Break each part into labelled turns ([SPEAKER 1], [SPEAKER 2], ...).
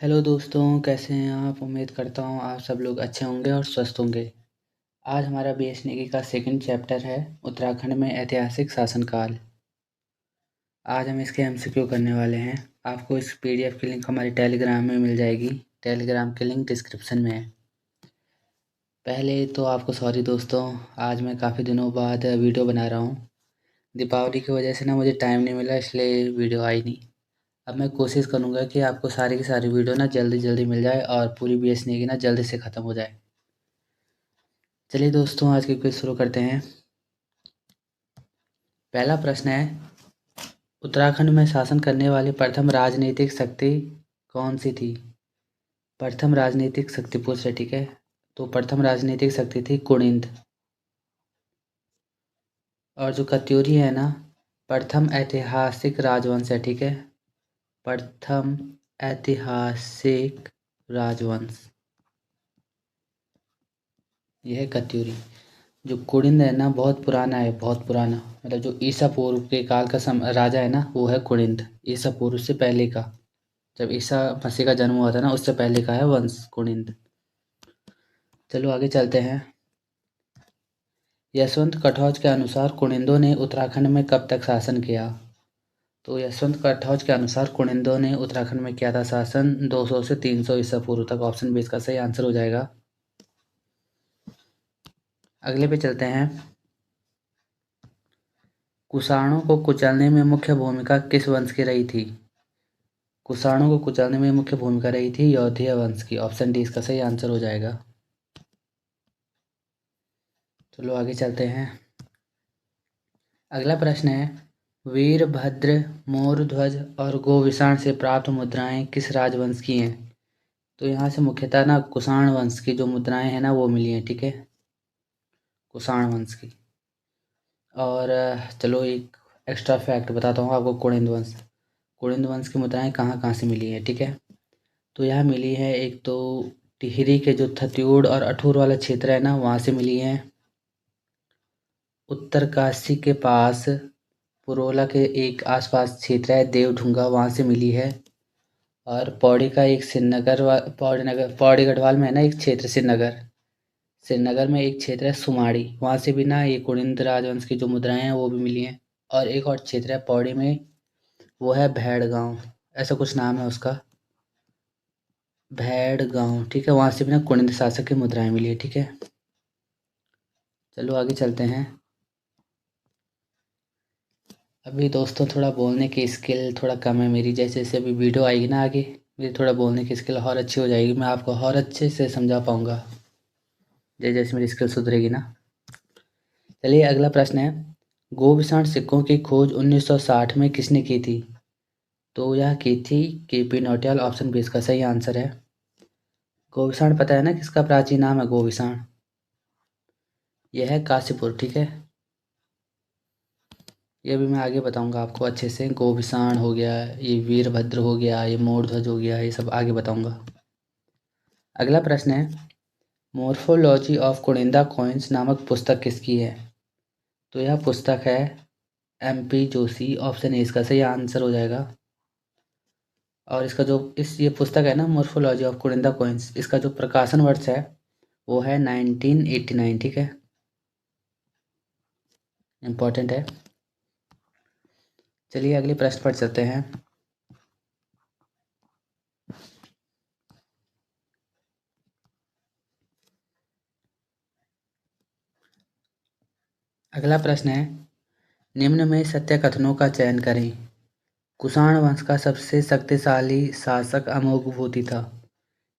[SPEAKER 1] Hello दोस्तों, कैसे हैं आप? उम्मीद करता हूँ आप सब लोग अच्छे होंगे और स्वस्थ होंगे। आज हमारा बीएसनेगी का सेकंड चैप्टर है उत्तराखंड में ऐतिहासिक शासनकाल। आज हम इसके एमसीक्यू करने वाले हैं। आपको इस पीडीएफ की लिंक हमारे टेलीग्राम में मिल जाएगी। टेलीग्राम की लिंक डिस्क्रिप्शन में है। पहले तो आपको सॉरी दोस्तों, आज मैं काफ़ी दिनों बाद वीडियो बना रहा हूँ। दीपावली की वजह से ना मुझे टाइम नहीं मिला, इसलिए वीडियो आई नहीं। अब मैं कोशिश करूँगा कि आपको सारी की सारी वीडियो ना जल्दी जल्दी मिल जाए और पूरी बीएसनेगी ना जल्दी से ख़त्म हो जाए। चलिए दोस्तों, आज की क्विज शुरू करते हैं। पहला प्रश्न है, उत्तराखंड में शासन करने वाली प्रथम राजनीतिक शक्ति कौन सी थी? प्रथम राजनीतिक शक्ति पूछ रहे, ठीक है। तो प्रथम राजनीतिक शक्ति थी कुनिंद। और जो कत्यूरी है ना, प्रथम ऐतिहासिक राजवंश है, ठीक है। प्रथम ऐतिहासिक राजवंश यह है कत्यूरी। जो कुनिंद है ना, बहुत पुराना है, बहुत पुराना। मतलब जो ईसा पूर्व के काल का राजा है ना, वो है कुनिंद। ईसा पूर्व से पहले का, जब ईसा मसीह का जन्म हुआ था ना, उससे पहले का है वंश कुनिंद। चलो आगे चलते हैं। यशवंत कटौज के अनुसार कुनिंदों ने उत्तराखंड में कब तक शासन किया? तो यशवंत कटौज के अनुसार कुनिंदों ने उत्तराखंड में किया था शासन 200 से 300 ईसा पूर्व तक। ऑप्शन बी इसका सही आंसर हो जाएगा। अगले पे चलते हैं। कुषाणों को कुचलने में मुख्य भूमिका किस वंश की रही थी? कुषाणों को कुचलने में मुख्य भूमिका रही थी यौधेय वंश की। ऑप्शन डी इसका सही आंसर हो जाएगा। चलो आगे चलते हैं। अगला प्रश्न है, वीरभद्र, मोरध्वज और गोविषाण से प्राप्त मुद्राएं किस राजवंश की हैं? तो यहाँ से मुख्यतः ना कुषाण वंश की जो मुद्राएं हैं ना, वो मिली हैं, ठीक है। कुषाण वंश की। और चलो एक एक्स्ट्रा फैक्ट बताता हूँ आपको। कुनिंद वंश की मुद्राएं कहाँ कहाँ से मिली हैं, ठीक है। तो यहाँ मिली है, एक तो टिहरी के जो थत्यूड़ और अठूर वाला क्षेत्र है ना, वहाँ से मिली है। उत्तरकाशी के पास पुरोला के एक आसपास क्षेत्र है देवढुंगा, वहाँ से मिली है। और पौड़ी का एक पौड़ी गढ़वाल में है ना एक क्षेत्र, श्रीनगर में एक क्षेत्र है सुमाड़ी, वहाँ से भी ना ये कुनिंद राजवंश की जो मुद्राएं हैं वो भी मिली हैं। और एक और क्षेत्र है पौड़ी में, वो है भेड़गांव, ऐसा कुछ नाम है उसका, भेड़गांव, ठीक है। वहाँ से भी ना कुनिंद शासक की मुद्राएं मिली है, ठीक है। चलो आगे चलते हैं। अभी दोस्तों थोड़ा बोलने की स्किल थोड़ा कम है मेरी। जैसे जैसे अभी वीडियो आएगी ना आगे, मेरी थोड़ा बोलने की स्किल और अच्छी हो जाएगी, मैं आपको और अच्छे से समझा पाऊँगा जैसे जैसे मेरी स्किल सुधरेगी ना। चलिए अगला प्रश्न है, गोविषाण सिक्कों की खोज 1960 में किसने की थी? तो यह की थी केपी नौटियाल। ऑप्शन बी इसका सही आंसर है। गोविषाण पता है ना किसका प्राचीन नाम है? गोविषाण यह है काशीपुर, ठीक है। ये भी मैं आगे बताऊंगा आपको अच्छे से। गोविषाण हो गया, ये वीरभद्र हो गया, ये मोरध्वज हो गया, ये सब आगे बताऊंगा। अगला प्रश्न है, मॉर्फोलॉजी ऑफ कुनिंदा कॉइन्स नामक पुस्तक किसकी है? तो यह पुस्तक है MP जोशी। ऑप्शन ए इसका सही आंसर हो जाएगा। और इसका जो ये पुस्तक है ना, मॉर्फोलॉजी ऑफ कुनिंदा कॉइन्स, इसका जो प्रकाशन वर्ष है वो है 1989, ठीक है। इम्पोर्टेंट है। चलिए अगले प्रश्न पर चलते हैं। अगला प्रश्न है, निम्न में सत्य कथनों का चयन करें। कुषाण वंश का सबसे शक्तिशाली शासक अमोघभूति था।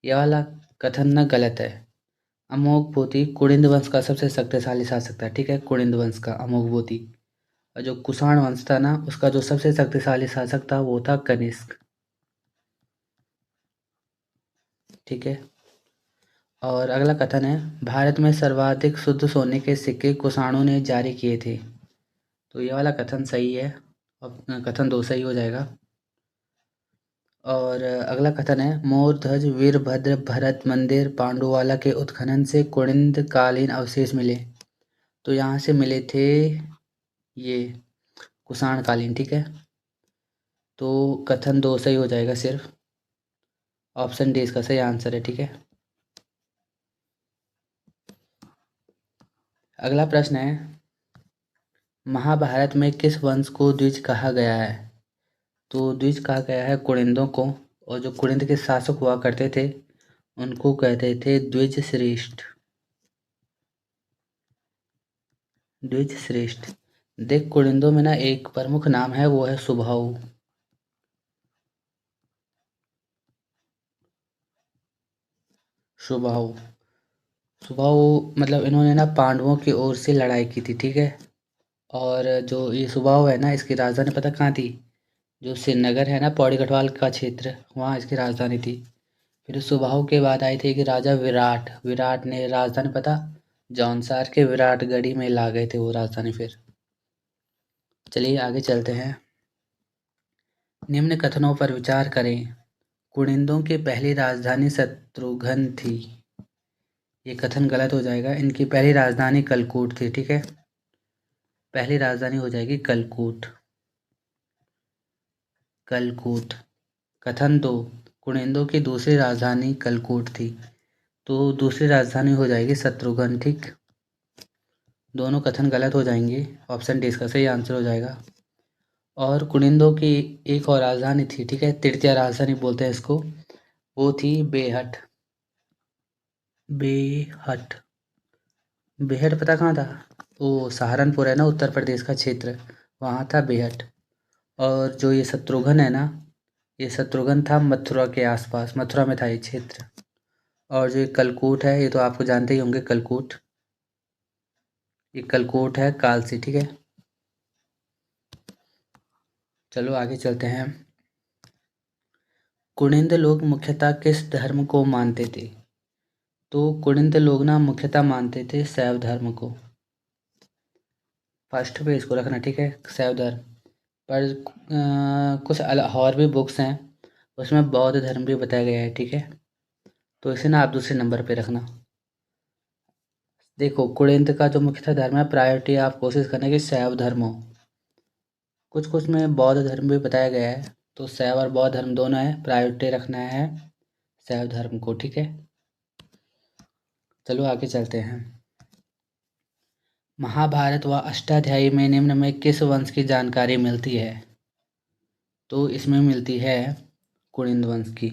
[SPEAKER 1] यह वाला कथन न गलत है। अमोघभूति कुनिंद वंश का सबसे शक्तिशाली शासक था, ठीक है। कुनिंद वंश का अमोघभूति। और जो कुषाण वंश था ना, उसका जो सबसे शक्तिशाली शासक था वो था कनिष्क, ठीक है। और अगला कथन है, भारत में सर्वाधिक शुद्ध सोने के सिक्के कुषाणों ने जारी किए थे। तो ये वाला कथन सही है, और कथन 2 सही हो जाएगा। और अगला कथन है, मोरध्वज, वीरभद्र, भरत मंदिर, पांडुवाला के उत्खनन से कुनिंद कालीन अवशेष मिले। तो यहाँ से मिले थे ये कुषाण कालीन, ठीक है। तो कथन 2 सही हो जाएगा सिर्फ। ऑप्शन डी इसका सही आंसर है। ठीक है, अगला प्रश्न है, महाभारत में किस वंश को द्विज कहा गया है? तो द्विज कहा गया है कुणिंदों को, और जो कुणिंद के शासक हुआ करते थे उनको कहते थे द्विज श्रेष्ठ। द्विज श्रेष्ठ। देख, कुणिंदों में ना एक प्रमुख नाम है, वो है सुबाहु। सुबाहु। सुबाहु मतलब इन्होंने ना पांडवों की ओर से लड़ाई की थी। ठीक है, और जो ये सुबाहु है ना, इसकी राजधानी पता कहाँ थी? जो श्रीनगर है ना, पौड़ी गढ़वाल का क्षेत्र, वहाँ इसकी राजधानी थी। फिर सुबाहु के बाद आई थी कि राजा विराट। विराट ने राजधानी पता, जौनसार के विराटगढ़ी में ला गए थे वो राजधानी। फिर चलिए आगे चलते हैं। निम्न कथनों पर विचार करें। कुणिंदों की पहली राजधानी शत्रुघ्न थी। ये कथन गलत हो जाएगा। इनकी पहली राजधानी कलकूट थी। ठीक है, पहली राजधानी हो जाएगी कलकूट। कलकूट। कथन 2, कुणिंदों की दूसरी राजधानी कलकूट थी। तो दूसरी राजधानी हो जाएगी शत्रुघ्न। ठीक, दोनों कथन गलत हो जाएंगे। ऑप्शन डी इसका सही आंसर हो जाएगा। और कुणिंदों की एक और राजधानी थी, ठीक है, तृतीय राजधानी बोलते हैं इसको, वो थी बेहट। बेहट। बेहट पता कहाँ था? वो सहारनपुर है ना, उत्तर प्रदेश का क्षेत्र, वहाँ था बेहट। और जो ये शत्रुघ्न है ना, ये शत्रुघ्न था मथुरा के आसपास, मथुरा में था ये क्षेत्र। और जो ये कलकूट है, ये तो आपको जानते ही होंगे कलकूट। ये कलकूट है कालसी। ठीक है, चलो आगे चलते हैं। कुणिंद लोग मुख्यतः किस धर्म को मानते थे? तो कुणिंद लोग ना मुख्यतः मानते थे शैव धर्म को। फर्स्ट पे इसको रखना। ठीक है, शैव धर्म। पर कुछ और भी बुक्स हैं, उसमें बौद्ध धर्म भी बताया गया है। ठीक है, तो इसे ना आप दूसरे नंबर पे रखना। देखो, कुणिंद का जो मुख्यतः धर्म है, प्रायोरिटी आप कोशिश करना कि शैव धर्म हो। कुछ कुछ में बौद्ध धर्म भी बताया गया है, तो शैव और बौद्ध धर्म दोनों है, प्रायोरिटी रखना है शैव धर्म को। ठीक है, चलो आगे चलते हैं। महाभारत व अष्टाध्यायी में निम्न में किस वंश की जानकारी मिलती है? तो इसमें मिलती है कुणिंद वंश की।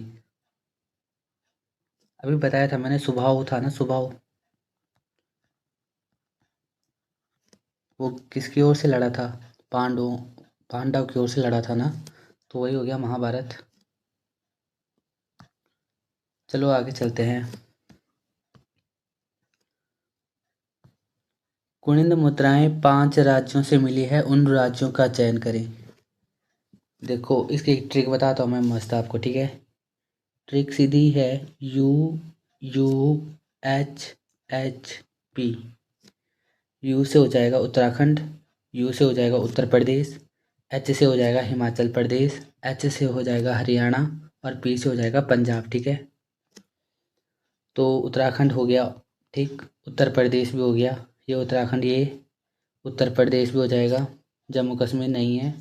[SPEAKER 1] अभी बताया था मैंने, सुबाहु था ना, सुबाहु। वो किसकी ओर से लड़ा था? पांडव की ओर से लड़ा था ना, तो वही हो गया महाभारत। चलो आगे चलते हैं। कुणिंद मुद्राएं 5 राज्यों से मिली है, उन राज्यों का चयन करें। देखो, इसकी एक ट्रिक बताता हूँ मैं मस्त आपको। ठीक है, ट्रिक सीधी है। You U H H P. You से हो जाएगा उत्तराखंड, यू से हो जाएगा उत्तर प्रदेश, एच से हो जाएगा हिमाचल प्रदेश, एच से हो जाएगा हरियाणा, और पी से हो जाएगा पंजाब। ठीक है, तो उत्तराखंड हो गया। ठीक, उत्तर प्रदेश भी हो गया, ये उत्तराखंड, ये उत्तर प्रदेश भी हो जाएगा। जम्मू कश्मीर नहीं है।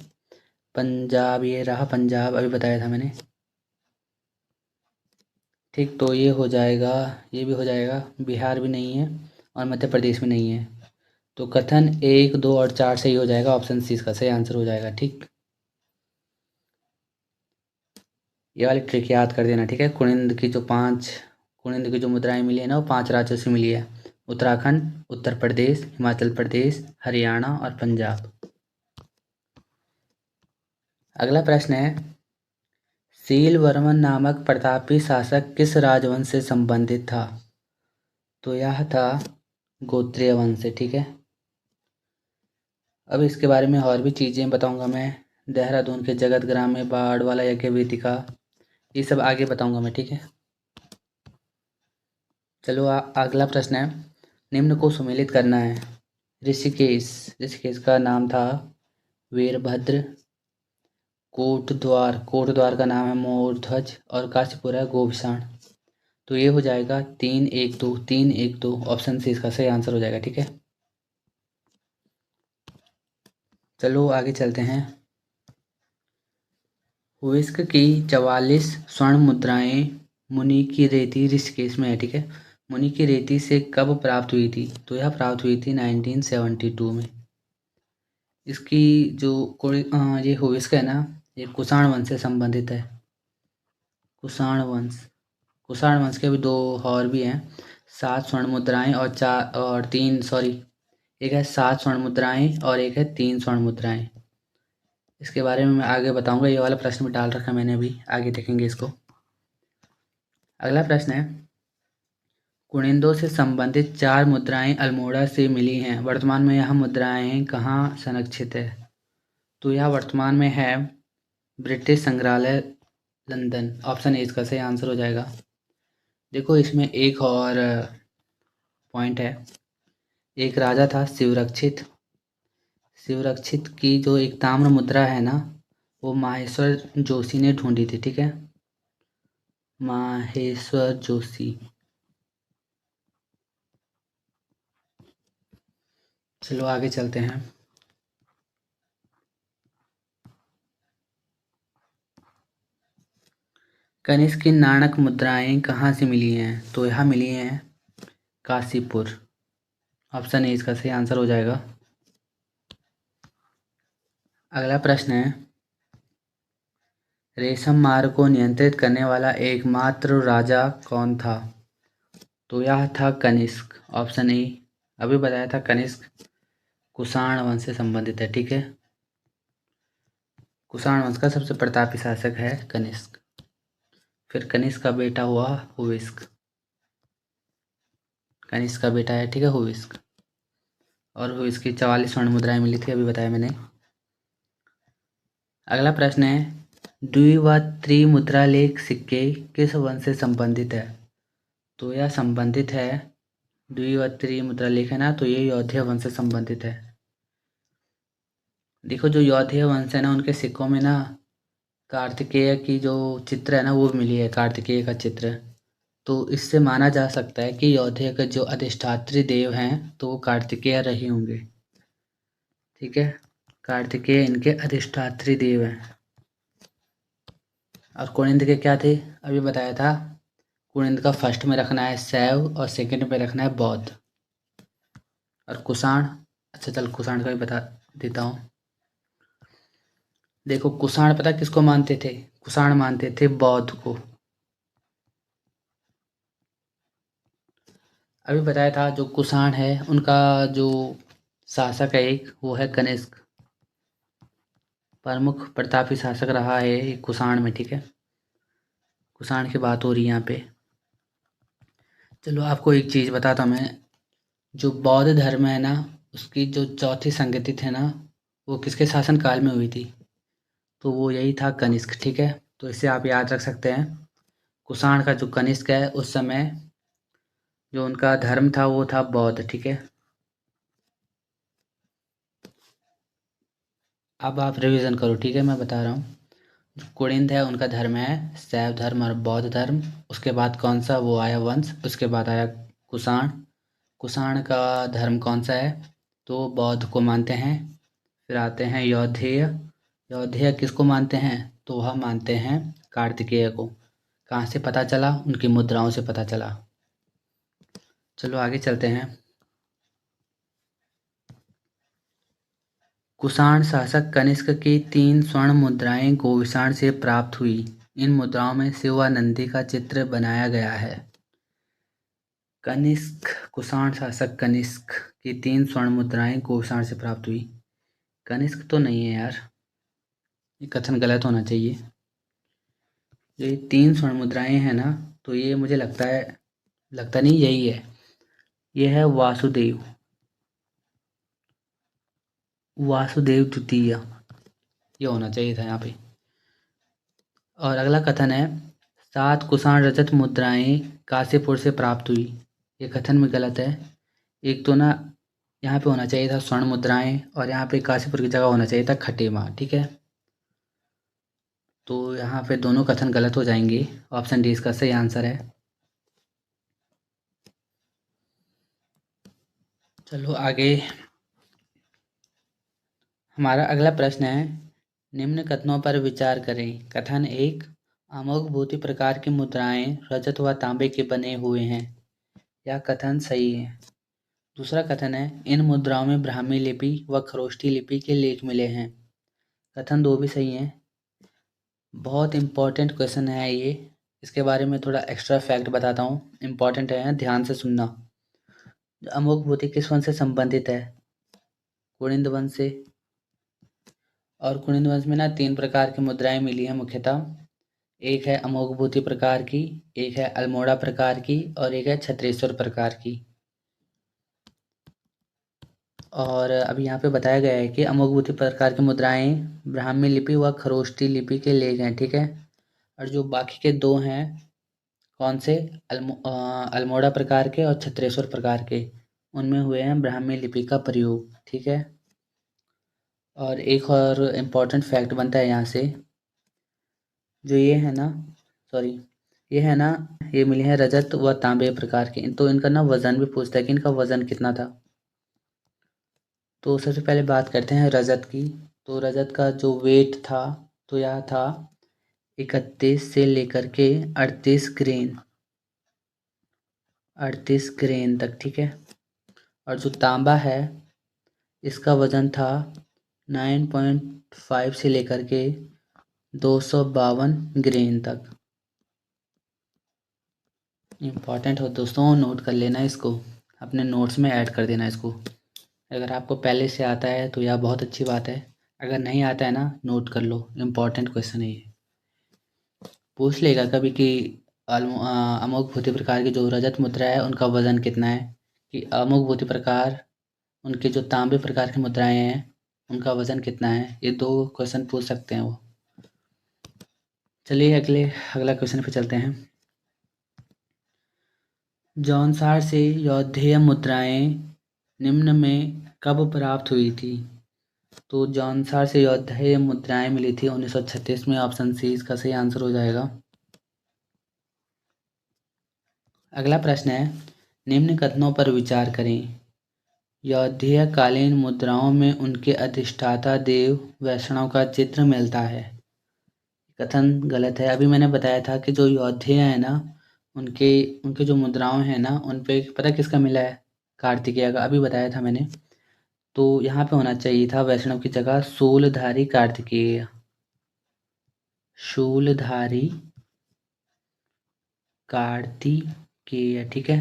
[SPEAKER 1] पंजाब, ये रहा पंजाब, अभी बताया था मैंने। ठीक, तो ये हो जाएगा, ये भी हो जाएगा। बिहार भी नहीं है, और मध्य प्रदेश भी नहीं है। तो कथन 1, 2 और 4 सही हो जाएगा। ऑप्शन सी इसका सही आंसर हो जाएगा। ठीक, ये वाली ट्रिक याद कर देना। ठीक है, कुणिंद की जो मुद्राएं मिली है ना, वो 5 राज्यों से मिली है। उत्तराखंड, उत्तर प्रदेश, हिमाचल प्रदेश, हरियाणा और पंजाब। अगला प्रश्न है, शीलवर्मन नामक प्रतापी शासक किस राजवंश से संबंधित था? तो यह था गोत्रीय वंश से। ठीक है, अब इसके बारे में और भी चीज़ें बताऊंगा मैं। देहरादून के जगत ग्राम में बाढ़ वाला यज्ञ वेदिका, ये सब आगे बताऊंगा मैं। ठीक है, चलो अगला प्रश्न है, निम्न को सुमेलित करना है। ऋषिकेश, ऋषिकेश का नाम था वीरभद्र। कोटद्वार का नाम है मोरध्वज, और काशीपुर है गोभिषाण। तो ये हो जाएगा 3-1-2, 3-1-2। ऑप्शन सी इसका सही आंसर हो जाएगा। ठीक है, चलो आगे चलते हैं। विश्व की 44 स्वर्ण मुद्राएं मुनि की रेती ऋषिकेश में है, ठीक है। मुनि की रेती से कब प्राप्त हुई थी? तो यह प्राप्त हुई थी 1972 में। इसकी जो ये हुइस्क है ना, ये कुषाण वंश से संबंधित है। कुषाण वंश। कुषाण वंश के भी दो और भी हैं, 7 स्वर्ण मुद्राएं और 4 और 3 सॉरी, एक है 7 स्वर्ण मुद्राएं और एक है 3 स्वर्ण मुद्राएं। इसके बारे में मैं आगे बताऊंगा, ये वाला प्रश्न भी डाल रखा मैंने अभी, आगे देखेंगे इसको। अगला प्रश्न है, कुनिंदो से संबंधित 4 मुद्राएं अल्मोड़ा से मिली हैं। वर्तमान में यह मुद्राएं कहाँ संरक्षित है? तो यह वर्तमान में है ब्रिटिश संग्रहालय लंदन। ऑप्शन ए इसका सही आंसर हो जाएगा। देखो इसमें एक और पॉइंट है। एक राजा था शिवरक्षित। शिवरक्षित की जो एक ताम्र मुद्रा है ना, वो माहेश्वर जोशी ने ढूंढी थी, ठीक है। माहेश्वर जोशी। चलो आगे चलते हैं। कनिष्क की नाणक मुद्राएं कहाँ से मिली हैं? तो यह मिली हैं काशीपुर। ऑप्शन ए इसका सही आंसर हो जाएगा। अगला प्रश्न है, रेशम मार्ग को नियंत्रित करने वाला एकमात्र राजा कौन था? तो यह था कनिष्क। ऑप्शन ए, अभी बताया था कनिष्क कुषाण वंश से संबंधित है, ठीक है। कुषाण वंश का सबसे प्रतापी शासक है कनिष्क। फिर कनिष्क का बेटा हुआ हुविस्क। कनिष्क का बेटा है, ठीक है, हुविस्क। और हुविस्क की 44 स्वर्ण मुद्राएं मिली थी, अभी बताया मैंने। अगला प्रश्न है, द्वि व त्रिमुद्रा लेख सिक्के किस वंश से संबंधित है? तो यह संबंधित है, द्वि व त्रिमुद्रा लेख है ना, तो ये यौधेय वंश से संबंधित है। देखो जो यौधेय वंश है ना, उनके सिक्कों में ना कार्तिकेय की जो चित्र है ना, वो मिली है, कार्तिकेय का चित्र। तो इससे माना जा सकता है कि यौधेय के जो अधिष्ठात्री देव हैं तो वो कार्तिकेय रहे होंगे, ठीक है। कार्तिकेय इनके अधिष्ठात्री देव हैं। और कुनिंद के क्या थे? अभी बताया था, कुनिंद का फर्स्ट में रखना है शैव और सेकंड में रखना है बौद्ध। और कुषाण, अच्छा चल कुषाण का भी बता देता हूँ। देखो कुषाण पता किसको मानते थे? कुषाण मानते थे बौद्ध को। अभी बताया था जो कुषाण है उनका जो शासक है एक, वो है कनिष्क। प्रमुख प्रतापी शासक रहा है एक कुषाण में, ठीक है। कुषाण की बात हो रही है यहाँ पे। चलो आपको एक चीज़ बताता हूँ मैं, जो बौद्ध धर्म है ना, उसकी जो चौथी संगति थे ना, वो किसके शासन काल में हुई थी? तो वो यही था कनिष्क, ठीक है। तो इसे आप याद रख सकते हैं। कुषाण का जो कनिष्क है उस समय जो उनका धर्म था वो था बौद्ध, ठीक है। अब आप रिवीजन करो, ठीक है, मैं बता रहा हूँ। जो कुनिंद है उनका धर्म है शैव धर्म और बौद्ध धर्म। उसके बाद कौन सा वो आया वंश? उसके बाद आया कुषाण। कुषाण का धर्म कौन सा है? तो बौद्ध को मानते हैं। फिर आते हैं यौधेय। यौधेय किसको मानते हैं? तो वह मानते हैं कार्तिकेय को। कहाँ से पता चला? उनकी मुद्राओं से पता चला। चलो आगे चलते हैं। कुषाण शासक कनिष्क की 3 स्वर्ण मुद्राएं गोविषाण से प्राप्त हुई। इन मुद्राओं में शिव व नंदी का चित्र बनाया गया है। कनिष्क, कुषाण शासक कनिष्क की 3 स्वर्ण मुद्राएं गोविषाण से प्राप्त हुई। कनिष्क तो नहीं है यार, ये कथन गलत होना चाहिए। ये 3 स्वर्ण मुद्राएं हैं ना, तो ये मुझे लगता नहीं यही है। ये है वासुदेव, वासुदेव द्वितीय, ये होना चाहिए था यहाँ पे। और अगला कथन है, 7 कुषाण रजत मुद्राएं काशीपुर से प्राप्त हुई। ये कथन में गलत है। एक तो ना यहाँ पे होना चाहिए था स्वर्ण मुद्राएं, और यहाँ पे काशीपुर की जगह होना चाहिए था खटेमा, ठीक है। तो यहाँ पे दोनों कथन गलत हो जाएंगे। ऑप्शन डी इसका सही आंसर है। चलो आगे, हमारा अगला प्रश्न है, निम्न कथनों पर विचार करें। कथन 1, अमोघ प्रकार की मुद्राएं रजत व तांबे के बने हुए हैं। यह कथन सही है। दूसरा कथन है, इन मुद्राओं में ब्राह्मी लिपि व खरोष्ठी लिपि के लेख मिले हैं। कथन 2 भी सही है। बहुत इम्पोर्टेंट क्वेश्चन है ये। इसके बारे में थोड़ा एक्स्ट्रा फैक्ट बताता हूँ, इम्पोर्टेंट है, ध्यान से सुनना। अमोघ भूति किस वंश से संबंधित है? कुनिंद वंश से। और कुनिंद वंश में ना 3 प्रकार की मुद्राएं मिली हैं मुख्यतः। एक है अमोघ भूति प्रकार की, एक है अल्मोड़ा प्रकार की और एक है छत्रेश्वर प्रकार की। और अभी यहाँ पे बताया गया है कि अमोघ भूति प्रकार की मुद्राएं ब्राह्मी लिपि व खरोष्ठी लिपि के लेख हैं, ठीक है। और जो बाकी के 2 हैं, कौन से? अल्मोड़ा प्रकार के और छत्रेश्वर प्रकार के, उनमें हुए हैं ब्राह्मी लिपि का प्रयोग, ठीक है। और एक और इम्पोर्टेंट फैक्ट बनता है यहाँ से, जो ये है ना, सॉरी, ये है ना, ये मिले हैं रजत व तांबे प्रकार के, तो इनका ना वजन भी पूछता है कि इनका वजन कितना था। तो सबसे पहले बात करते हैं रजत की। तो रजत का जो वेट था, तो यह था 31 से लेकर के 38 ग्रेन तक, ठीक है। और जो तांबा है, इसका वजन था 9.5 से लेकर के 252 ग्रेन तक। इम्पॉर्टेंट हो दोस्तों, नोट कर लेना इसको, अपने नोट्स में ऐड कर देना इसको। अगर आपको पहले से आता है तो यह बहुत अच्छी बात है, अगर नहीं आता है ना, नोट कर लो, इम्पॉर्टेंट क्वेश्चन है ये। पूछ लेगा कभी कि अमोघ भूति प्रकार की जो रजत मुद्रा है उनका वजन कितना है, कि अमोघ भूति प्रकार उनके जो तांबे प्रकार की मुद्राएं हैं उनका वजन कितना है। ये 2 क्वेश्चन पूछ सकते हैं वो। चलिए अगला क्वेश्चन पे चलते हैं। जौनसार से यौधेय मुद्राएं निम्न में कब प्राप्त हुई थी? तो जौनसार से यौधेय मुद्राएं मिली थी 1936 में। ऑप्शन सी इसका सही आंसर हो जाएगा। अगला प्रश्न है, निम्न कथनों पर विचार करें। यौधेय कालीन मुद्राओं में उनके अधिष्ठाता देव वैष्णव का चित्र मिलता है। कथन गलत है। अभी मैंने बताया था कि जो यौधेय है ना, उनके उनके जो मुद्राओं हैं ना, उन पे पता किसका मिला है? कार्तिकेय का, अभी बताया था मैंने। तो यहाँ पे होना चाहिए था वैष्णव की जगह शूलधारी कार्तिकेय। शूलधारी कार्तिकेय, ठीक है।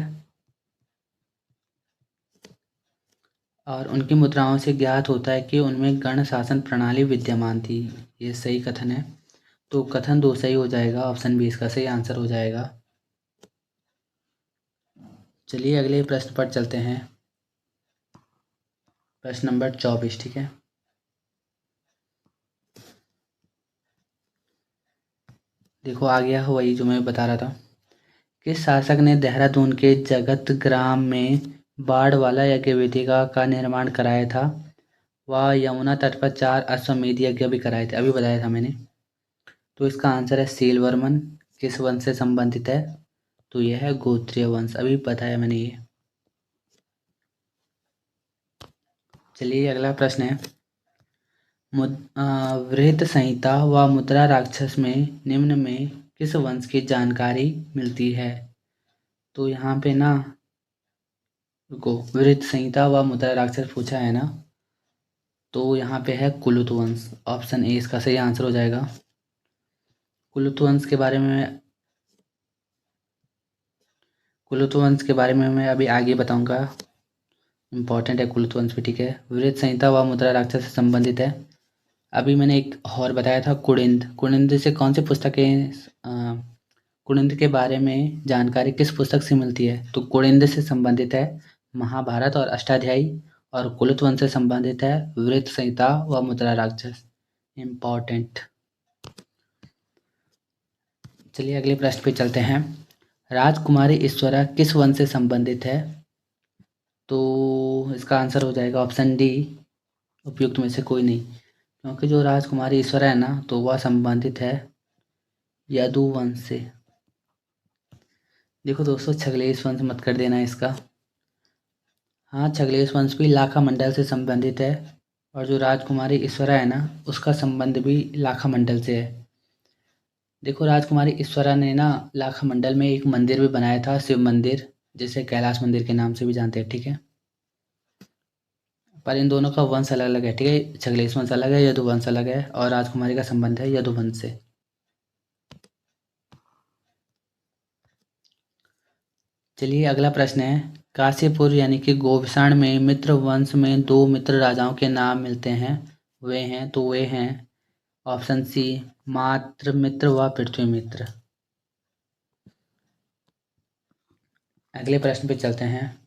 [SPEAKER 1] और उनकी मुद्राओं से ज्ञात होता है कि उनमें गण शासन प्रणाली विद्यमान थी। ये सही कथन है। तो कथन 2 सही हो जाएगा, ऑप्शन बी इसका सही आंसर हो जाएगा। चलिए अगले प्रश्न पर चलते हैं। प्रश्न नंबर 24, ठीक है। देखो आ गया वही जो मैं बता रहा था। किस शासक ने देहरादून के जगत ग्राम में बाढ़ वाला यज्ञ वेदिका का निर्माण कराया था? वह यमुना तट पर 4 अश्वमेध यज्ञ भी कराए थे, अभी बताया था मैंने। तो इसका आंसर है सीलवर्मन। किस वंश से संबंधित है? तो यह है गोत्रीय वंश, अभी बताया मैंने ये। चलिए अगला प्रश्न है, वृहत संहिता व मुद्रा राक्षस में निम्न में किस वंश की जानकारी मिलती है? तो यहाँ पे ना, रुको, वृहत संहिता व मुद्रा राक्षस पूछा है ना, तो यहाँ पे है कुलुत वंश। ऑप्शन ए इसका सही आंसर हो जाएगा। कुलुत वंश के बारे में मैं अभी आगे बताऊंगा। इम्पॉर्टेंट है कुलुत वंश भी, ठीक है। वृहत संहिता व मुद्रा राक्षस से संबंधित है। अभी मैंने एक और बताया था कुड़िंद। कुड़िंद से कौन सी पुस्तकें, कुड़िंद के बारे में जानकारी किस पुस्तक से मिलती है? तो कुड़िंद से संबंधित है महाभारत और अष्टाध्यायी, और कुलुत वंश से संबंधित है वृहत संहिता व मुद्रा राक्षस। इम्पॉर्टेंट। चलिए अगले प्रश्न पे चलते हैं। राजकुमारी ईश्वरा किस वंश से संबंधित है? तो इसका आंसर हो जाएगा ऑप्शन डी, उपयुक्त में से कोई नहीं, क्योंकि जो राजकुमारी ईश्वरा है ना, तो वह संबंधित है यदुवंश से। देखो दोस्तों, छगलेश वंश मत कर देना इसका। हाँ, छगलेश वंश भी लाखा मंडल से संबंधित है, और जो राजकुमारी ईश्वरा है ना, उसका संबंध भी लाखा मंडल से है। देखो, राजकुमारी ईश्वरा ने ना लाखा मंडल में एक मंदिर भी बनाया था, शिव मंदिर, जिसे कैलाश मंदिर के नाम से भी जानते हैं, ठीक है। पर इन दोनों का वंश अलग अलग है, ठीक है। छगलेश वंश अलग है, यदुवंश अलग है, और राजकुमारी का संबंध है यदुवंश से। चलिए, अगला प्रश्न है, काशीपुर यानी कि गोभिषाण में मित्र वंश में दो मित्र राजाओं के नाम मिलते हैं, वे हैं ऑप्शन सी, मात्र मित्र व पृथ्वी मित्र। अगले प्रश्न पे चलते हैं।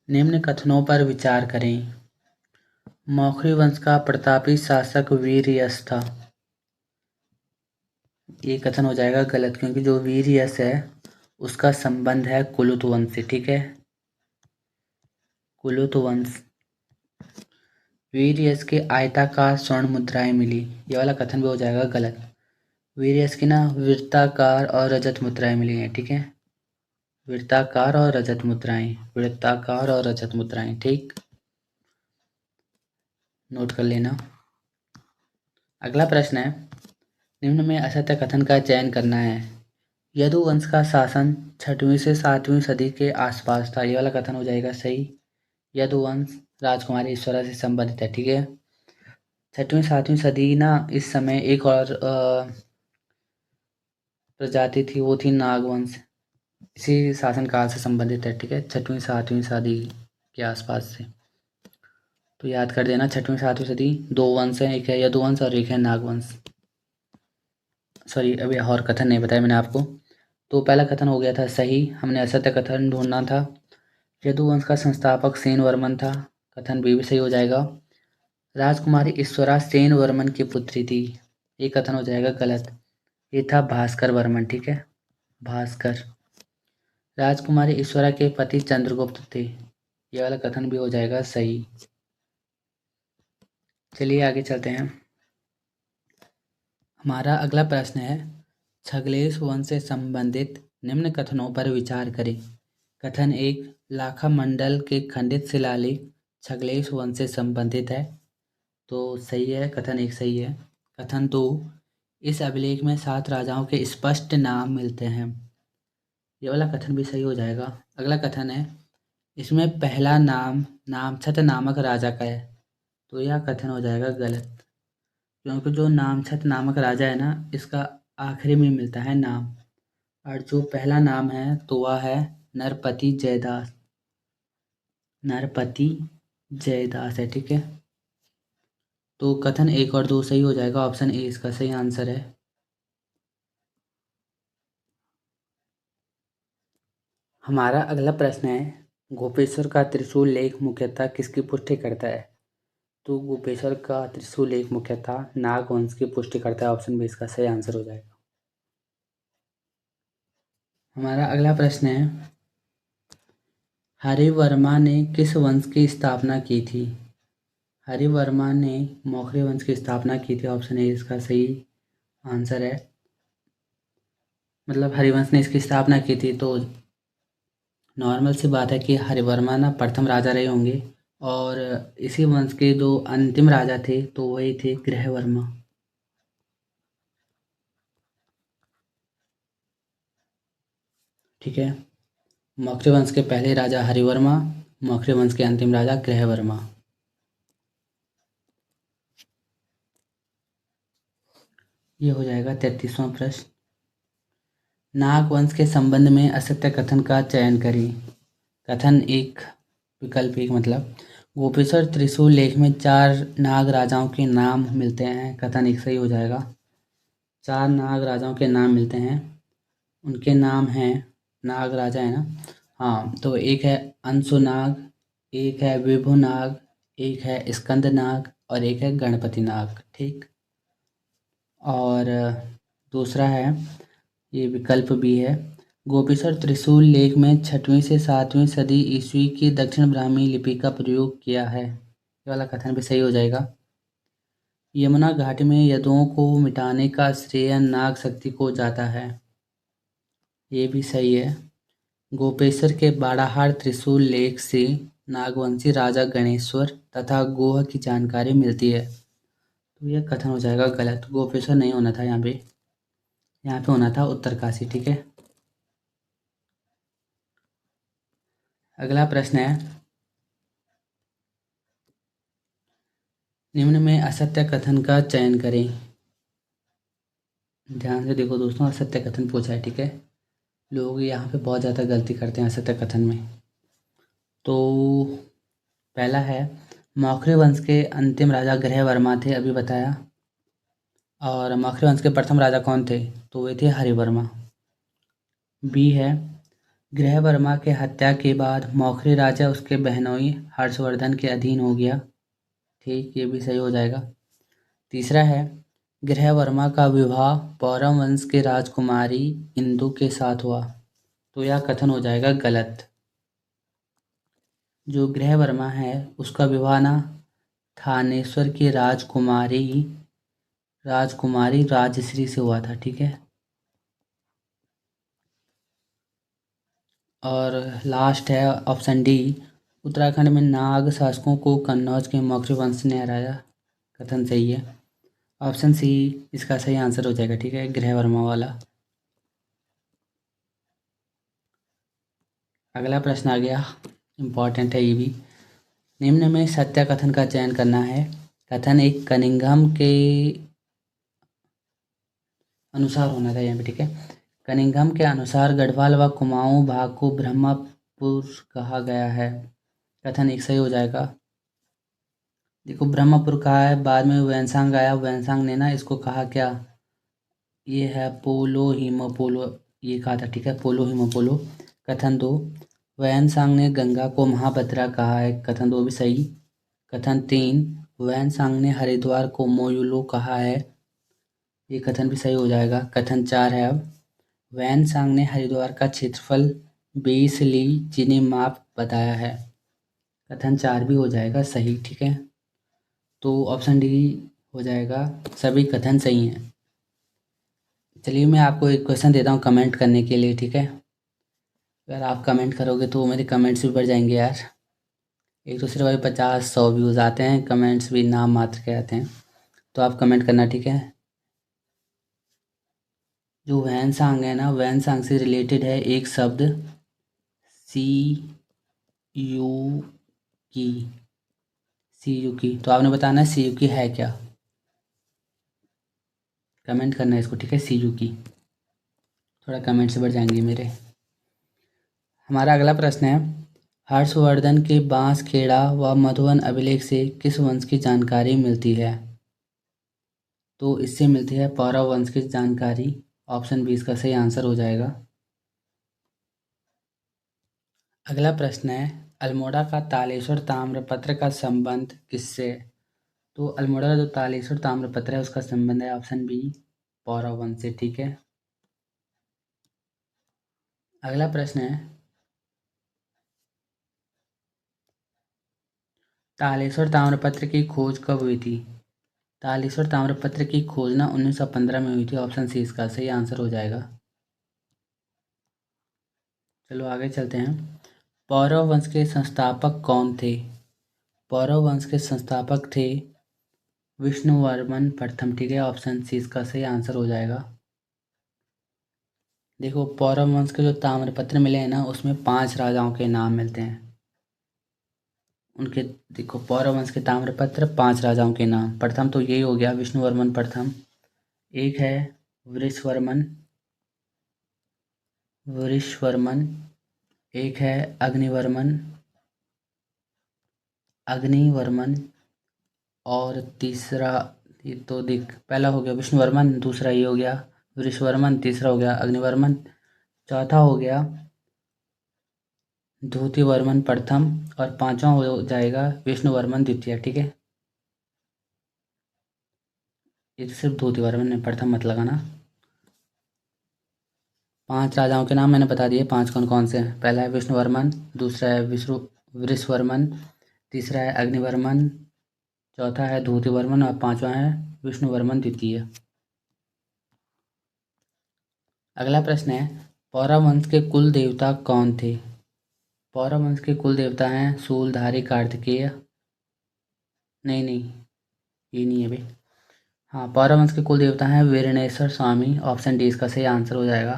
[SPEAKER 1] निम्न कथनों पर विचार करें। मौखरी वंश का प्रतापी शासक वीरयश था। ये कथन हो जाएगा गलत, क्योंकि जो वीरयश है उसका संबंध है कुलुत वंश से, ठीक है। कुलुत वंश। वीरयश के आयताकार स्वर्ण मुद्राएं मिली, ये वाला कथन भी हो जाएगा गलत। वीरयश की ना वृत्ताकार और रजत मुद्राएं मिली हैं, ठीक है। वृत्ताकार और रजत मुद्राएं, वृत्ताकार और रजत मुद्राएं, ठीक। नोट कर लेना। अगला प्रश्न है, निम्न में असत्य कथन का चयन करना है। यदुवंश का शासन 6वीं से 7वीं सदी के आसपास था, ये वाला कथन हो जाएगा सही। यदुवंश राजकुमारी ईश्वरा से संबंधित है, ठीक है। 6वीं 7वीं सदी ना, इस समय एक और प्रजाति थी, वो थी नागवंश, इसी शासनकाल से संबंधित है, ठीक है। 6वीं 7वीं सदी के आसपास से। तो याद कर देना, 6वीं 7वीं सदी दो वंश हैं, एक है यदुवंश और एक है नागवंश। सॉरी, अभी और कथन नहीं बताया मैंने आपको। तो पहला कथन हो गया था सही, हमने असत्य कथन ढूंढना था। यदुवंश का संस्थापक सेन वर्मन था, कथन बी भी सही हो जाएगा। राजकुमारी ईश्वरा सेन वर्मन की पुत्री थी, ये कथन हो जाएगा गलत। ये था भास्कर वर्मन, ठीक है, भास्कर। राजकुमारी ईश्वरा के पति चंद्रगुप्त थे, ये वाला कथन भी हो जाएगा सही। चलिए आगे चलते हैं। हमारा अगला प्रश्न है, छगलेश वंश से संबंधित निम्न कथनों पर विचार करें। कथन एक, लाखा मंडल के खंडित शिलालेख छगलेश वंश से संबंधित है, तो सही है, कथन एक सही है। कथन दो, इस अभिलेख में 7 राजाओं के स्पष्ट नाम मिलते हैं, ये वाला कथन भी सही हो जाएगा। अगला कथन है, इसमें पहला नाम नामछत्र नामक राजा का है, तो यह कथन हो जाएगा गलत, क्योंकि जो नामछत्र नामक राजा है ना, इसका आखिरी में मिलता है नाम, और जो पहला नाम है तो वह है नरपति जयदास। नरपति जयदास है, ठीक है। तो कथन एक और दो सही हो जाएगा, ऑप्शन ए इसका सही आंसर है। हमारा अगला प्रश्न है, गोपेश्वर का त्रिशूल लेख मुख्यतः किसकी पुष्टि करता है। तो गोपेश्वर का त्रिशूल लेख मुख्यतः नागवंश की पुष्टि करता है, ऑप्शन बी इसका सही आंसर हो जाएगा। हमारा अगला प्रश्न है, हरिवर्मा ने किस वंश की स्थापना की थी। हरिवर्मा ने मौखरी वंश की स्थापना की थी, ऑप्शन ए इसका सही आंसर है। मतलब हरिवंश ने इसकी स्थापना की थी, तो नॉर्मल सी बात है कि हरिवर्मा ना प्रथम राजा रहे होंगे, और इसी वंश के जो अंतिम राजा थे तो वही थे ग्रहवर्मा। ठीक है, मौखरी वंश के पहले राजा हरिवर्मा, मौखरी वंश के अंतिम राजा ग्रहवर्मा। ये हो जाएगा 33वां प्रश्न। नागवंश के संबंध में असत्य कथन का चयन करें। कथन एक, विकल्प एक मतलब, गोपेश्वर त्रिशूल लेख में 4 नाग राजाओं के नाम मिलते हैं, कथन एक सही हो जाएगा। 4 नाग राजाओं के नाम मिलते हैं, उनके नाम हैं, नाग राजा है ना, हाँ, तो एक है अंशुनाग, एक है विभुनाग, एक है स्कंदनाग और एक है गणपति नाग, ठीक। और दूसरा है, ये विकल्प भी है, गोपेश्वर त्रिशूल लेख में 6वीं से 7वीं सदी ईस्वी की दक्षिण ब्राह्मी लिपि का प्रयोग किया है, ये वाला कथन भी सही हो जाएगा। यमुना घाटी में यदुओं को मिटाने का श्रेय नाग शक्ति को जाता है, ये भी सही है। गोपेश्वर के बाड़ाहार त्रिशूल लेख से नागवंशी राजा गणेश्वर तथा गोह की जानकारी मिलती है। तो यह कथन हो जाएगा गलत। गोपेश्वर नहीं होना था यहाँ पे होना था उत्तरकाशी। ठीक है। अगला प्रश्न है, निम्न में असत्य कथन का चयन करें। ध्यान से देखो दोस्तों, असत्य कथन पूछा है। ठीक है। लोग यहाँ पे बहुत ज़्यादा गलती करते हैं असत्य कथन में। तो पहला है, मौखरी वंश के अंतिम राजा ग्रहवर्मा थे, अभी बताया। और मौखरी वंश के प्रथम राजा कौन थे? तो वे थे हरिवर्मा। बी है, ग्रहवर्मा के हत्या के बाद मौखरी राजा उसके बहनोई हर्षवर्धन के अधीन हो गया। ठीक, ये भी सही हो जाएगा। तीसरा है, ग्रहवर्मा का विवाह पौरव वंश के राजकुमारी इंदु के साथ हुआ। तो यह कथन हो जाएगा गलत। जो ग्रहवर्मा है उसका विवाह ना थानेश्वर की राजकुमारी राजश्री से हुआ था। ठीक है। और लास्ट है ऑप्शन डी, उत्तराखंड में नाग शासकों को कन्नौज के मौखरी वंश ने हराया। कथन सही है। ऑप्शन सी इसका सही आंसर हो जाएगा। ठीक है, ग्रहवर्मा वाला। अगला प्रश्न आ गया, इम्पॉर्टेंट है ये भी। निम्न में सत्य कथन का चयन करना है। कथन एक कनिंघम के अनुसार होना था यहाँ पे। ठीक है। कनिंघम के अनुसार गढ़वाल व कुमाऊं भाग को ब्रह्मपुर कहा गया है। कथन एक सही हो जाएगा। देखो, ब्रह्मपुर कहा है, बाद में वैनसांग आया, वैनसांग ने ना इसको कहा क्या, ये है पोलो हिमोपोलो, ये कहा था। ठीक है, पोलो हिमोपोलो। कथन दो, वैनसांग ने गंगा को महाभद्रा कहा है। कथन दो भी सही। कथन तीन, वैनसांग ने हरिद्वार को मोयुलो कहा है। ये कथन भी सही हो जाएगा। कथन चार है, अब वैनसांग ने हरिद्वार का क्षेत्रफल 20 ली चीनी माप बताया है। कथन चार भी हो जाएगा सही। ठीक है। तो ऑप्शन डी हो जाएगा, सभी कथन सही हैं। चलिए, मैं आपको एक क्वेश्चन देता हूँ कमेंट करने के लिए। ठीक है। अगर आप कमेंट करोगे तो मेरे कमेंट्स भी बढ़ जाएंगे यार। एक तो सिर्फ अभी 50-100 व्यूज़ आते हैं, कमेंट्स भी नाम मात्र के आते हैं। तो आप कमेंट करना। ठीक है। जो वैनसांग है ना, वैनसांग से रिलेटेड है एक शब्द सी यू की। सी यू की, तो आपने बताना है सी यू की है क्या। कमेंट करना है इसको। ठीक है, सी यू की। थोड़ा कमेंट से बढ़ जाएंगे मेरे। हमारा अगला प्रश्न है, हर्षवर्धन के बांसखेड़ा व मधुबन अभिलेख से किस वंश की जानकारी मिलती है? तो इससे मिलती है पौरव वंश की जानकारी। ऑप्शन बी इसका सही आंसर हो जाएगा। अगला प्रश्न है, अल्मोड़ा का तालेश्वर ताम्रपत्र का संबंध किससे? तो अल्मोड़ा का जो तालेश्वर ताम्रपत्र है उसका संबंध है ऑप्शन बी पौरव वंश से। ठीक है। अगला प्रश्न है, तालेश्वर ताम्रपत्र की खोज कब हुई थी? तालेश्वर ताम्रपत्र की खोज ना 1915 में हुई थी। ऑप्शन सी इसका सही आंसर हो जाएगा। चलो आगे चलते हैं। पौरव वंश के संस्थापक कौन थे? पौरव वंश के संस्थापक थे विष्णुवर्मन प्रथम। ठीक है, ऑप्शन सी इसका सही आंसर हो जाएगा। देखो, पौरव वंश के जो ताम्रपत्र मिले हैं ना उसमें 5 राजाओं के नाम मिलते हैं उनके। देखो, पौरव वंश के ताम्रपत्र 5 राजाओं के नाम, प्रथम तो यही हो गया विष्णुवर्मन प्रथम, एक है वृषवर्मन, एक है अग्निवर्मन, और तीसरा, ये तो देख, पहला हो गया विष्णुवर्मन, दूसरा ये हो गया वृषवर्मन, तीसरा हो गया अग्निवर्मन, चौथा हो गया धूतिवर्मन प्रथम, और पांचवा हो जाएगा विष्णुवर्मन द्वितीय। ठीक है। ये तो सिर्फ धूतिवर्मन ने प्रथम मत लगाना। 5 राजाओं के नाम मैंने बता दिए, 5 कौन कौन से हैं। पहला है विष्णुवर्मन, दूसरा है वृषवर्मन, तीसरा है अग्निवर्मन, चौथा है धूतिवर्मन, और पांचवा है विष्णुवर्मन द्वितीय। अगला प्रश्न है, पौरव वंश के कुल देवता कौन थे? पौरव वंश के कुल देवता हैं शूलधारी कार्तिकेय। नहीं नहीं, ये नहीं है भाई। हाँ, पौरव वंश के कुल देवता हैं वीरणेश्वर स्वामी। ऑप्शन डी इसका सही आंसर हो जाएगा।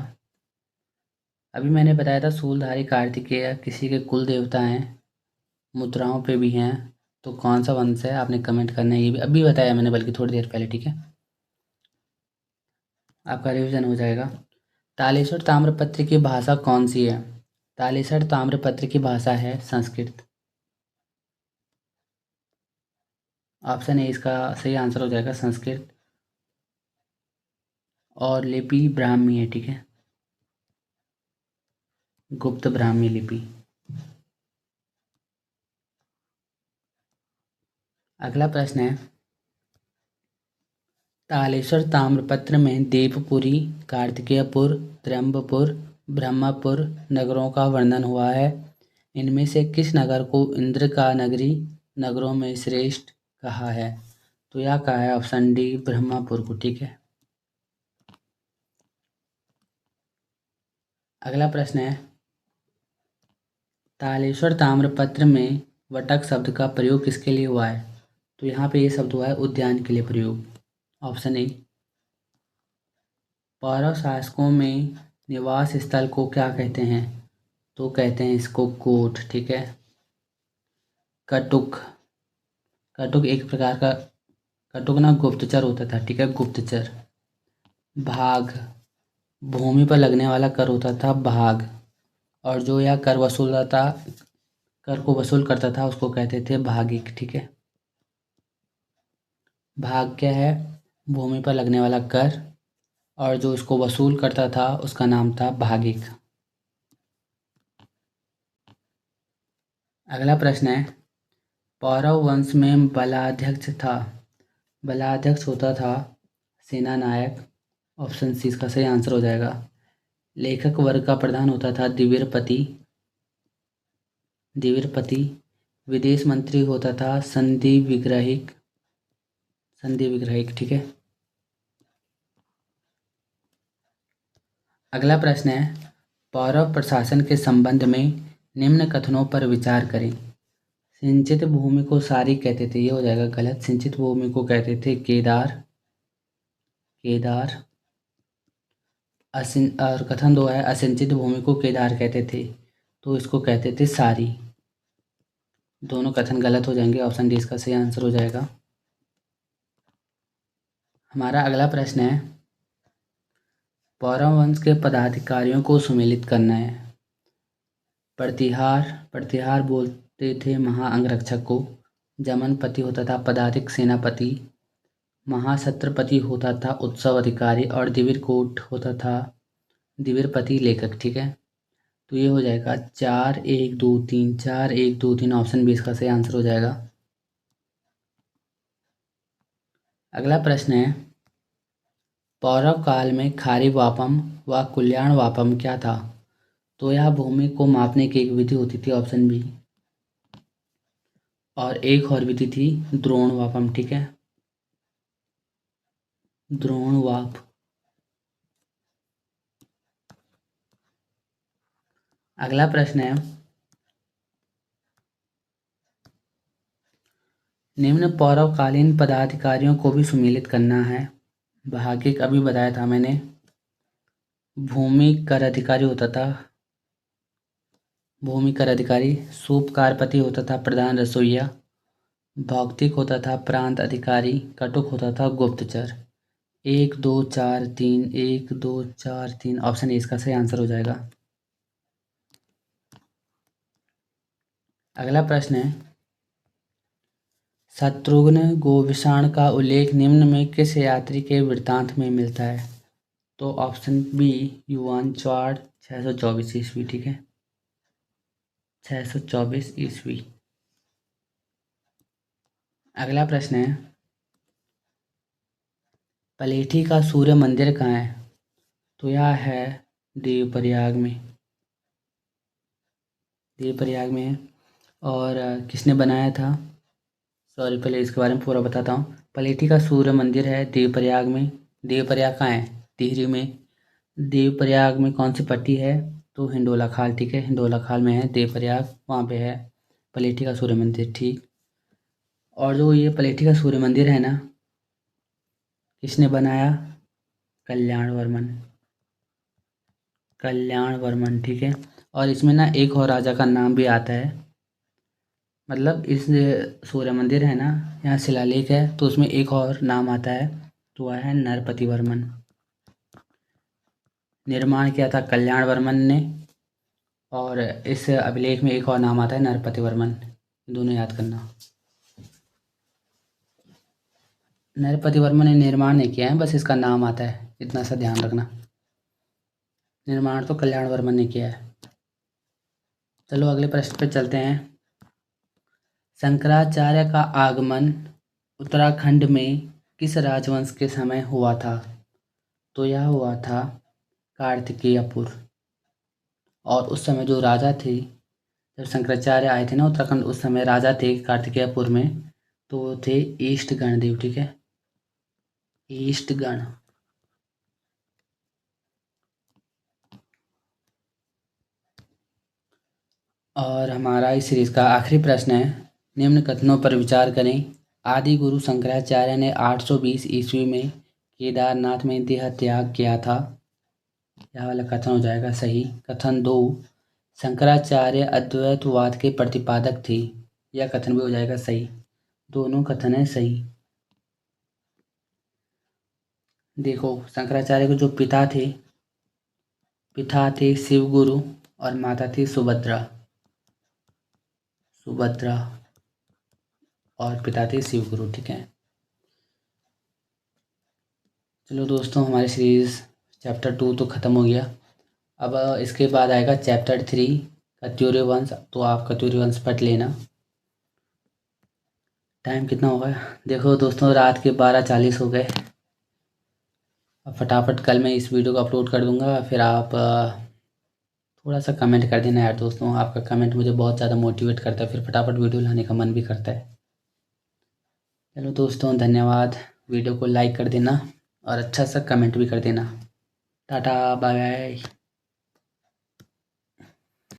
[SPEAKER 1] अभी मैंने बताया था शूलधारी कार्तिकेय किसी के कुल देवता हैं, मुद्राओं पे भी हैं। तो कौन सा वंश है आपने कमेंट करना है, ये भी अभी बताया मैंने, बल्कि थोड़ी देर पहले। ठीक है, आपका रिवीजन हो जाएगा। तालेश्वर ताम्रपत्र की भाषा कौन सी है? तालेश्वर ताम्रपत्र की भाषा है संस्कृत। ऑप्शन ए इसका सही आंसर हो जाएगा, संस्कृत। और लिपि ब्राह्मी है। ठीक है, गुप्त ब्राह्मी लिपि। अगला प्रश्न है, तालेश्वर ताम्रपत्र में देवपुरी, कार्तिकेयपुर, त्र्यंबपुर, ब्रह्मपुर नगरों का वर्णन हुआ है। इनमें से किस नगर को इंद्र का नगरी नगरों में श्रेष्ठ कहा है? तो यह कहा है ऑप्शन डी ब्रह्मपुर को। ठीक है, अगला प्रश्न है, तालेश्वर ताम्रपत्र में वटक शब्द का प्रयोग किसके लिए हुआ है? तो यहाँ पे ये शब्द हुआ है उद्यान के लिए प्रयोग। Option A. पौरव शासकों में निवास स्थल को क्या कहते हैं? तो कहते हैं इसको कोट। ठीक है, कटुक। कटुक एक प्रकार का, कटुक ना गुप्तचर होता था। ठीक है, गुप्तचर। भाग, भूमि पर लगने वाला कर होता था भाग। और जो यह कर वसूलता था, कर को वसूल करता था, उसको कहते थे भागिक। ठीक है, भाग क्या है? भूमि पर लगने वाला कर, और जो इसको वसूल करता था उसका नाम था भागिक। अगला प्रश्न है, पौरव वंश में बलाध्यक्ष था। बलाध्यक्ष होता था सेना नायक। ऑप्शन सी इसका सही आंसर हो जाएगा। लेखक वर्ग का प्रधान होता था दिवीरपति। दिवीरपति। विदेश मंत्री होता था संधि विग्रहिक। संधि विग्रहिक। ठीक है, अगला प्रश्न है, पौरव प्रशासन के संबंध में निम्न कथनों पर विचार करें। सिंचित भूमि को सारी कहते थे, ये हो जाएगा गलत। सिंचित भूमि को कहते थे केदार। केदार। और कथन दो है, असिंचित भूमि को केदार कहते थे, तो इसको कहते थे सारी। दोनों कथन गलत हो जाएंगे। ऑप्शन डी इसका सही आंसर हो जाएगा। हमारा अगला प्रश्न है, पौरव वंश के पदाधिकारियों को सुमेलित करना है। प्रतिहार, प्रतिहार बोलते थे महाअंगरक्षक को। जमनपति होता था पदातिक सेनापति। महाछत्रपति होता था उत्सव अधिकारी। और दिविरकोट होता था दिविरपति लेखक। ठीक है, तो ये हो जाएगा 4-1-2-3। 4-1-2-3 ऑप्शन बी इसका सही आंसर हो जाएगा। अगला प्रश्न है, पौरव काल में खारी वापम व कुल्याण वापम क्या था? तो यह भूमि को मापने की एक विधि होती थी। Option B. और एक और विधि थी द्रोण वापम। ठीक है, द्रोण वाप। अगला प्रश्न है, निम्न पौरवकालीन पदाधिकारियों को भी सुमेलित करना है। भागिक अभी बताया था मैंने। भूमि कर अधिकारी होता था भूमि कर अधिकारी। सूपकारपति होता था प्रधान रसोइया। भौतिक होता था प्रांत अधिकारी। कटुक होता था गुप्तचर। 1-2-4-3। 1-2-4-3 ऑप्शन ए इसका सही आंसर हो जाएगा। अगला प्रश्न है, शत्रुघ्न गोविषाण का उल्लेख निम्न में किस यात्री के वृत्तांत में मिलता है? तो ऑप्शन बी युवान चौड़ 624 ईस्वी। ठीक है, 624 ईस्वी। अगला प्रश्न है, पलेठी का सूर्य मंदिर कहाँ है? तो यह है देवप्रयाग में। देवप्रयाग में है। और किसने बनाया था? सॉरी, पहले इसके बारे में पूरा बताता हूँ। पलेठी का सूर्य मंदिर है देवप्रयाग में। देवप्रयाग कहाँ है? टिहरी में। देवप्रयाग में कौन सी पट्टी है? तो हिंडोला खाल, ठीक है, हिंडोला खाल में है देवप्रयाग, वहाँ पे है पलेठी का सूर्य मंदिर, ठीक। और जो ये पलेठी का सूर्य मंदिर है ना, किसने बनाया? कल्याण वर्मन, कल्याण वर्मन, ठीक है। और इसमें ना एक और राजा का नाम भी आता है, मतलब इस सूर्य मंदिर है ना, यहाँ शिलालेख है तो उसमें एक और नाम आता है, तो वह है नरपति वर्मन। निर्माण किया था कल्याण वर्मन ने, और इस अभिलेख में एक और नाम आता है नरपति वर्मन, दोनों याद करना। नरपति वर्मन ने निर्माण नहीं किया है, बस इसका नाम आता है, इतना सा ध्यान रखना। निर्माण तो कल्याण वर्मन ने किया है। चलो अगले प्रश्न पे चलते हैं। शंकराचार्य का आगमन उत्तराखंड में किस राजवंश के समय हुआ था? तो यह हुआ था कार्तिकेयपुर। और उस समय जो राजा थे, जब शंकराचार्य आए थे ना उत्तराखंड, उस समय राजा थे कार्तिकेयपुर में, तो वो थे ईस्ट गणदेव, ठीक है, ईस्ट गण। और हमारा इस सीरीज का आखिरी प्रश्न है, निम्न कथनों पर विचार करें। आदि गुरु शंकराचार्य ने 820 ईस्वी में केदारनाथ में देह त्याग किया था। यह वाला कथन हो जाएगा सही। कथन 2, शंकराचार्य अद्वैतवाद के प्रतिपादक थे। यह कथन भी हो जाएगा सही। दोनों कथन है सही। देखो, शंकराचार्य के जो पिता थे शिव गुरु और माता थी सुभद्रा, और पिता थे शिव गुरु, ठीक है। चलो दोस्तों, हमारी सीरीज चैप्टर 2 तो ख़त्म हो गया। अब इसके बाद आएगा चैप्टर 3 कत्यूरी वंश, तो आप कत्यूरी वंश पढ़ लेना। टाइम कितना हो गया? देखो दोस्तों, रात के 12:40 हो गए। अब फटाफट कल मैं इस वीडियो को अपलोड कर दूंगा, फिर आप थोड़ा सा कमेंट कर देना यार दोस्तों। आपका कमेंट मुझे बहुत ज़्यादा मोटिवेट करता है, फिर फटाफट वीडियो लाने का मन भी करता है। चलो दोस्तों, धन्यवाद। वीडियो को लाइक कर देना और अच्छा सा कमेंट भी कर देना। Tata, bye bye.